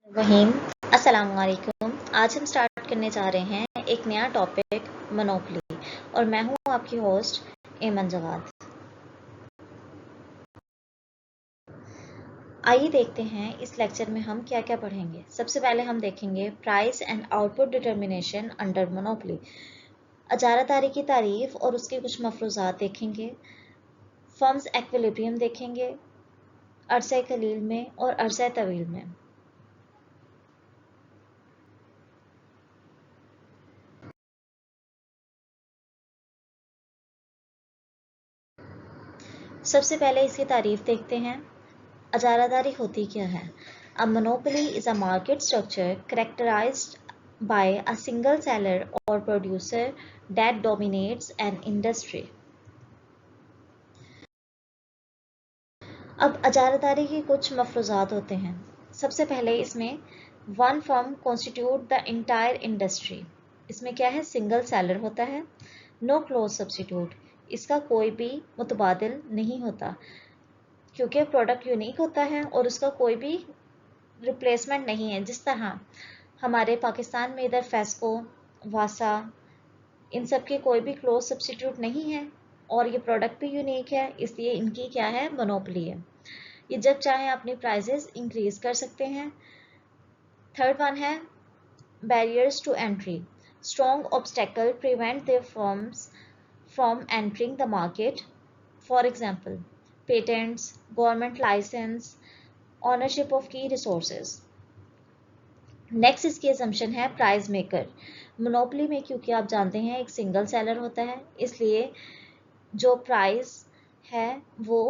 वहीम अस्सलाम वालेकुम। आज हम स्टार्ट करने जा रहे हैं एक नया टॉपिक मोनोपोली और मैं हूं आपकी होस्ट एमन जवाद। आइए देखते हैं इस लेक्चर में हम क्या क्या पढ़ेंगे। सबसे पहले हम देखेंगे price and output determination under monopoly, अजारादारी की तारीफ और उसके कुछ मफरूजात देखेंगे। फर्म्स एक्विलिब्रियम देखेंगे अरसे कलील में और अरसे तवील में। सबसे पहले इसकी तारीफ देखते हैं। अजारादारी होती क्या है? A monopoly is a market structure characterized by a single seller or producer that dominates an industry. अब अजारादारी के कुछ मफरूजात होते हैं। सबसे पहले इसमें one firm constitute the entire industry. इसमें क्या है? सिंगल सेलर होता है। नो क्लोज सब्स्टिट्यूट, इसका कोई भी मुतबादिल नहीं होता क्योंकि प्रोडक्ट यूनिक होता है और उसका कोई भी रिप्लेसमेंट नहीं है। जिस तरह हमारे पाकिस्तान में इधर फेस्को, वासा, इन सब के कोई भी क्लोज सब्स्टिट्यूट नहीं है और ये प्रोडक्ट भी यूनिक है, इसलिए इनकी क्या है? मोनोपोली है। ये जब चाहे अपनी प्राइसेस इंक्रीज कर सकते हैं। थर्ड वन है barriers to entry. Strong obstacle prevent their firms from entering the market. For example patents, government licence, ownership of key resources. Next इसकी असम्पशन है प्राइस मेकर। मोनोपोली में क्योंकि आप जानते हैं एक सिंगल सेलर होता है, इसलिए जो प्राइस है वो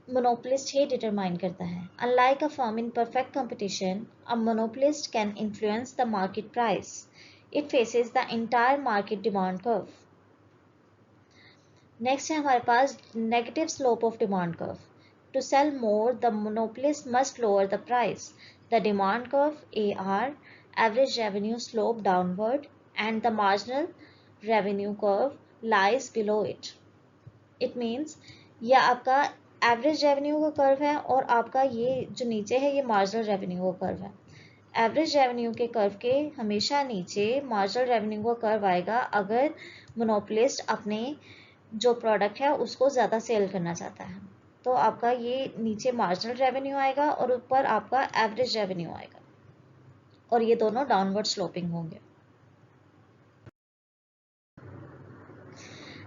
मोनोपोलिस्ट ही डिटरमाइन करता है। Unlike a firm in perfect competition, a monopolist can influence the market price. It faces the entire market demand curve. Next है हमारे पास negative slope of demand curve. To sell more, the monopolist must lower the price. The demand curve AR, average revenue slope downward, and the marginal revenue curve lies below it. It means यह आपका average revenue का curve है और आपका ये जो नीचे है ये मार्जिनल रेवेन्यू का कर्व है। एवरेज रेवेन्यू के कर्व के हमेशा नीचे मार्जिनल रेवेन्यू का कर्व आएगा अगर मोनोपोलिस्ट अपने जो प्रोडक्ट है उसको ज़्यादा सेल करना चाहता है। तो आपका ये नीचे मार्जिनल रेवेन्यू आएगा और ऊपर आपका एवरेज रेवेन्यू आएगा और ये दोनों डाउनवर्ड स्लोपिंग होंगे।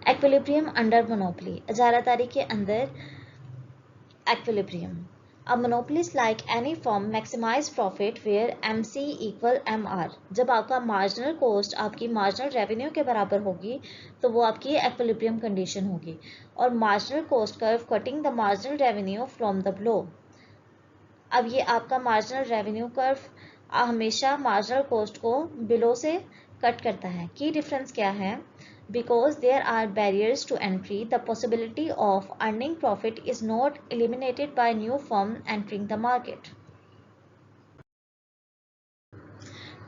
एक्विलिब्रियम अंडर मोनोपोली, अजारादारी के अंदर equilibrium. A monopolist like any firm maximize profit where MC equal MR। जब आपका मार्जिनल कॉस्ट आपकी मार्जिनल रेवेन्यू के बराबर होगी तो वो आपकी एक्विलिब्रियम कंडीशन होगी और marginal cost curve cutting the marginal revenue from the below. अब ये आपका मार्जिनल रेवेन्यू कर्व हमेशा मार्जिनल कॉस्ट को बिलो से कट करता है। की डिफरेंस क्या है? Because there are barriers to entry, the possibility of earning profit is not eliminated by new firm entering the market.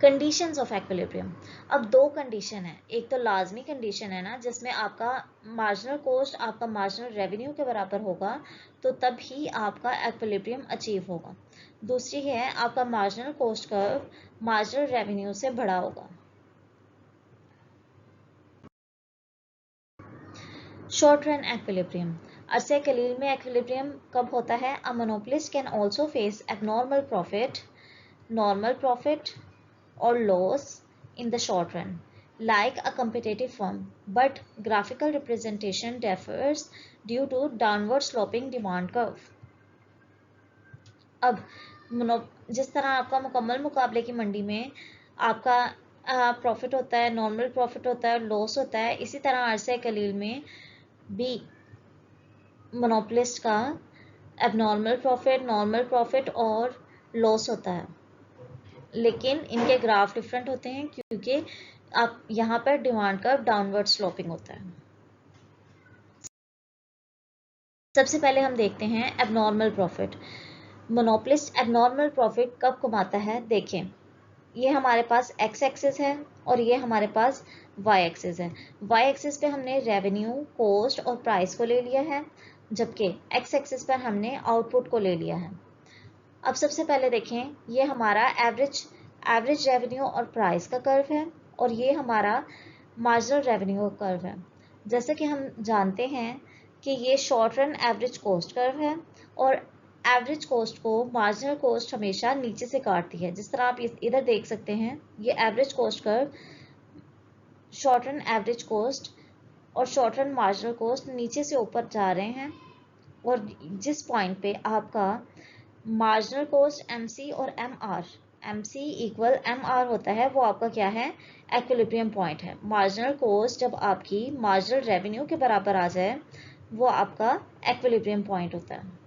Conditions of equilibrium. अब दो कंडीशन है, एक तो लाजमी कंडीशन है ना जिसमें आपका मार्जिनल कॉस्ट आपका मार्जिनल रेवेन्यू के बराबर होगा तो तब ही आपका एक्विलिब्रियम अचीव होगा। दूसरी है आपका marginal cost curve marginal revenue से बड़ा होगा। शॉर्ट रन एक्विलिब्रियम, अरसे कलील में एक्विलिब्रियम कब होता है? A monopolist can also face abnormal profit, normal profit और loss in the short run like a competitive firm, but graphical representation differs due to downward sloping demand curve. अब जिस तरह आपका मुकम्मल मुकाबले की मंडी में आपका प्रॉफिट होता है, नॉर्मल प्रॉफिट होता है, लॉस होता है, इसी तरह अरसे कलील में भी मोनोपोलिस्ट का एबनॉर्मल प्रॉफिट, नॉर्मल प्रॉफिट और लॉस होता है, लेकिन इनके ग्राफ डिफरेंट होते हैं क्योंकि आप यहाँ पर डिमांड कर्व डाउनवर्ड स्लोपिंग होता है। सबसे पहले हम देखते हैं abnormal profit. Monopolist abnormal profit कब कमाता है? देखें, ये हमारे पास एक्स एक्सिस है और ये हमारे पास वाई एक्सिस है। वाई एक्सिस पे हमने रेवेन्यू, कॉस्ट और प्राइस को ले लिया है, जबकि एक्स एक्सिस पर हमने आउटपुट को ले लिया है। अब सबसे पहले देखें, ये हमारा एवरेज रेवेन्यू और प्राइस का कर्व है और ये हमारा मार्जिनल रेवेन्यू का कर्व है। जैसे कि हम जानते हैं कि ये short run average cost curve है और एवरेज कॉस्ट को मार्जिनल कॉस्ट हमेशा नीचे से काटती है। जिस तरह आप इधर देख सकते हैं, ये average cost curve short run average cost और शॉर्ट रन मार्जिनल कॉस्ट नीचे से ऊपर जा रहे हैं और जिस पॉइंट पे आपका मार्जिनल कॉस्ट एमसी और एमसी इक्वल एमआर होता है, वो आपका क्या है, एक्विलिब्रियम पॉइंट है। मार्जिनल कॉस्ट जब आपकी मार्जिनल रेवेन्यू के बराबर आ जाए, वो आपका एक्विलिब्रियम पॉइंट होता है।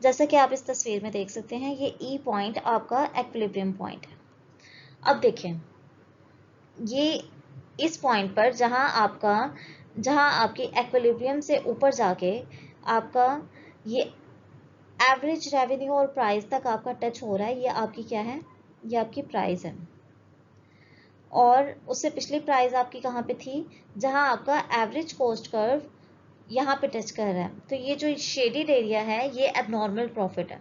जैसा कि आप इस तस्वीर में देख सकते हैं, ये ई पॉइंट आपका एक्विलिब्रियम पॉइंट है। अब देखें, ये इस पॉइंट पर जहां आपकी एक्विलिब्रियम से ऊपर जाके आपका ये एवरेज रेवेन्यू और प्राइस तक आपका टच हो रहा है, ये आपकी क्या है, ये आपकी प्राइस है। और उससे पिछली प्राइस आपकी कहाँ पे थी, जहां आपका एवरेज कॉस्ट कर्व यहाँ पे टच कर रहा है। तो ये जो शेडेड एरिया है, ये एबनॉर्मल प्रॉफिट है।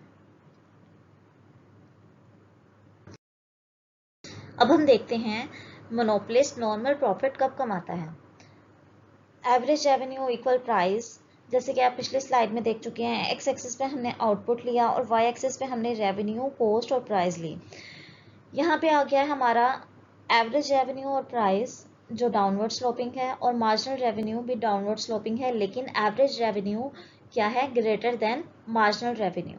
अब हम देखते हैं मोनोपोलिस्ट नॉर्मल प्रॉफिट कब कमाता है। एवरेज रेवेन्यू इक्वल प्राइस, जैसे कि आप पिछले स्लाइड में देख चुके हैं, एक्स एक्सिस पे हमने आउटपुट लिया और वाई एक्सिस पे हमने रेवेन्यू, कॉस्ट और प्राइस ली। यहाँ पे आ गया है हमारा एवरेज रेवेन्यू और प्राइस जो डाउनवर्ड स्लोपिंग है और मार्जिनल रेवेन्यू भी डाउनवर्ड स्लोपिंग है, लेकिन एवरेज रेवेन्यू क्या है, ग्रेटर देन मार्जिनल रेवेन्यू।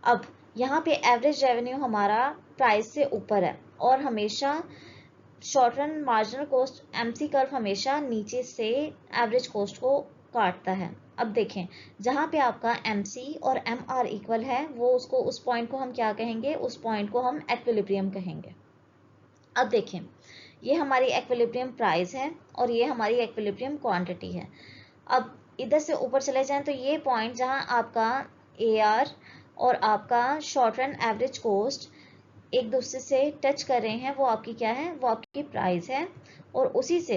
अब यहाँ पे एवरेज रेवेन्यू हमारा प्राइस से ऊपर है और हमेशा short run marginal cost MC curve हमेशा नीचे से एवरेज कॉस्ट को काटता है। अब देखें, जहाँ पे आपका एमसी और एमआर इक्वल है, वो उस पॉइंट को हम क्या कहेंगे, उस पॉइंट को हम एक्विलिब्रियम कहेंगे। अब देखें, ये हमारी एक्विलिब्रियम प्राइस है और ये हमारी एक्विलिब्रियम क्वांटिटी है। अब इधर से ऊपर चले जाएं तो ये पॉइंट जहां आपका एआर और आपका शॉर्ट रन एवरेज कॉस्ट एक दूसरे से टच कर रहे हैं, वो आपकी क्या है, वो आपकी प्राइस है। और उसी से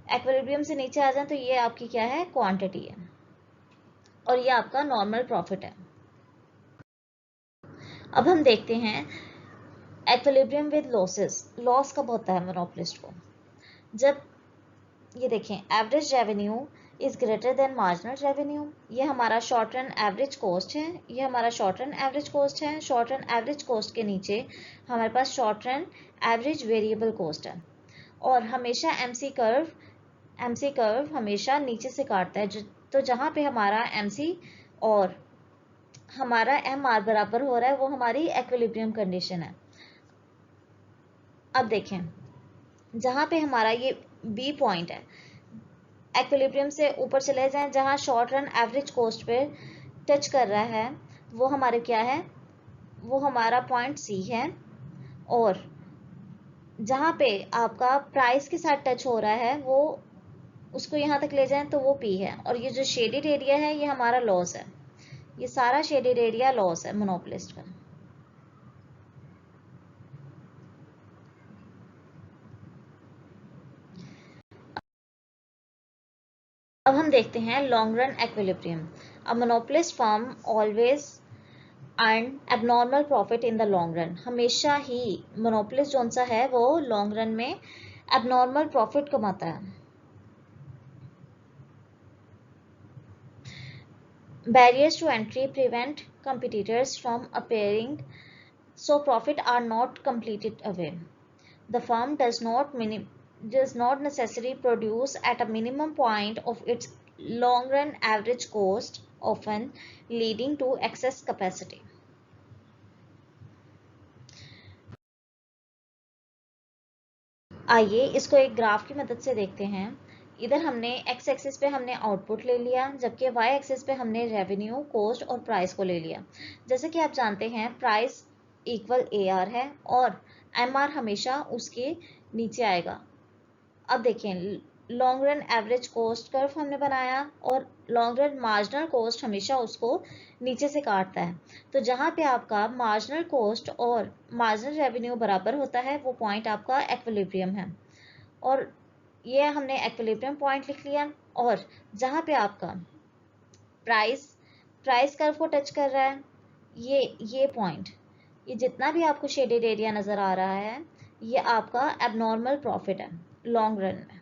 एक्विलिब्रियम से नीचे आ जाए तो ये आपकी क्या है, क्वांटिटी है और ये आपका नॉर्मल प्रॉफिट है। अब हम देखते हैं एक्विलिब्रियम विद लॉसेस। लॉस कब होता है मोनोपोलिस्ट को, जब ये देखें average revenue is greater than marginal revenue. ये हमारा शॉर्ट रन एवरेज कॉस्ट है, ये हमारा शॉर्ट रन एवरेज कॉस्ट है। शॉर्ट रन एवरेज कॉस्ट के नीचे हमारे पास short run average variable cost है और हमेशा एमसी कर्व हमेशा नीचे से काटता है। तो जहाँ पे हमारा एमसी और हमारा एम आर बराबर हो रहा है, वो हमारी एक्विलिब्रियम कंडीशन है। अब देखें, जहाँ पे हमारा ये बी पॉइंट है, एक्विलिब्रियम से ऊपर चले जाएं, जहाँ शॉर्ट रन एवरेज कॉस्ट पे टच कर रहा है, वो हमारे क्या है, वो हमारा पॉइंट सी है। और जहाँ पे आपका प्राइस के साथ टच हो रहा है, वो उसको यहाँ तक ले जाएं तो वो पी है। और ये जो शेडेड एरिया है, ये हमारा लॉस है। ये सारा शेडेड एरिया लॉस है मोनोपोलिस्ट का। अब हम देखते हैं long run equilibrium. A monopolist firm always earn abnormal profit in the long run. हमेशा ही मोनोपोलिस्ट जौन सा है, वो लॉन्ग रन में एबनॉर्मल प्रॉफिट कमाता है। Barriers to entry prevent competitors from appearing, so profit are not completed away. The firm does not necessarily produce at a minimum point of its long run average cost, often leading to excess capacity. आइए इसको एक graph की मदद से देखते हैं। इधर हमने एक्स एक्सिस पे हमने आउटपुट ले लिया, जबकि वाई एक्सिस पे हमने रेवेन्यू, कॉस्ट और प्राइस को ले लिया। जैसे कि आप जानते हैं, प्राइस इक्वल ए आर है और एम आर हमेशा उसके नीचे आएगा। अब देखें, long run average cost curve हमने बनाया और लॉन्ग रन मार्जिनल कॉस्ट हमेशा उसको नीचे से काटता है। तो जहाँ पे आपका मार्जिनल कॉस्ट और मार्जिनल रेवेन्यू बराबर होता है, वो पॉइंट आपका एक्विलिब्रियम है। और ये हमने एक्विलिब्रियम पॉइंट लिख लिया। और जहाँ पे आपका प्राइस कर्व को टच कर रहा है, ये पॉइंट, ये जितना भी आपको शेडेड एरिया नज़र आ रहा है, ये आपका एबनॉर्मल प्रॉफिट है लॉन्ग रन में।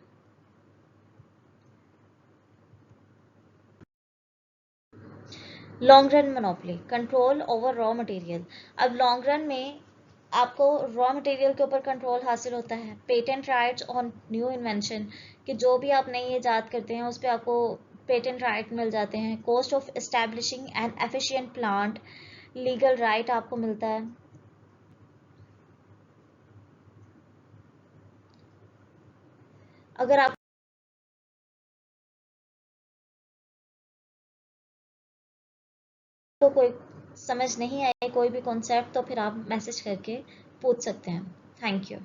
Long run monopoly, control over raw material. अब लॉन्ग रन में आपको रॉ मटेरियल के ऊपर कंट्रोल हासिल होता है, patent rights on new invention, कि जो भी आप नई ईजाद करते हैं उस पर आपको पेटेंट राइट मिल जाते हैं, cost of establishing N efficient plant, legal right आपको मिलता है। अगर आप तो कोई समझ नहीं आए कोई भी कॉन्सेप्ट, तो फिर आप मैसेज करके पूछ सकते हैं। Thank you.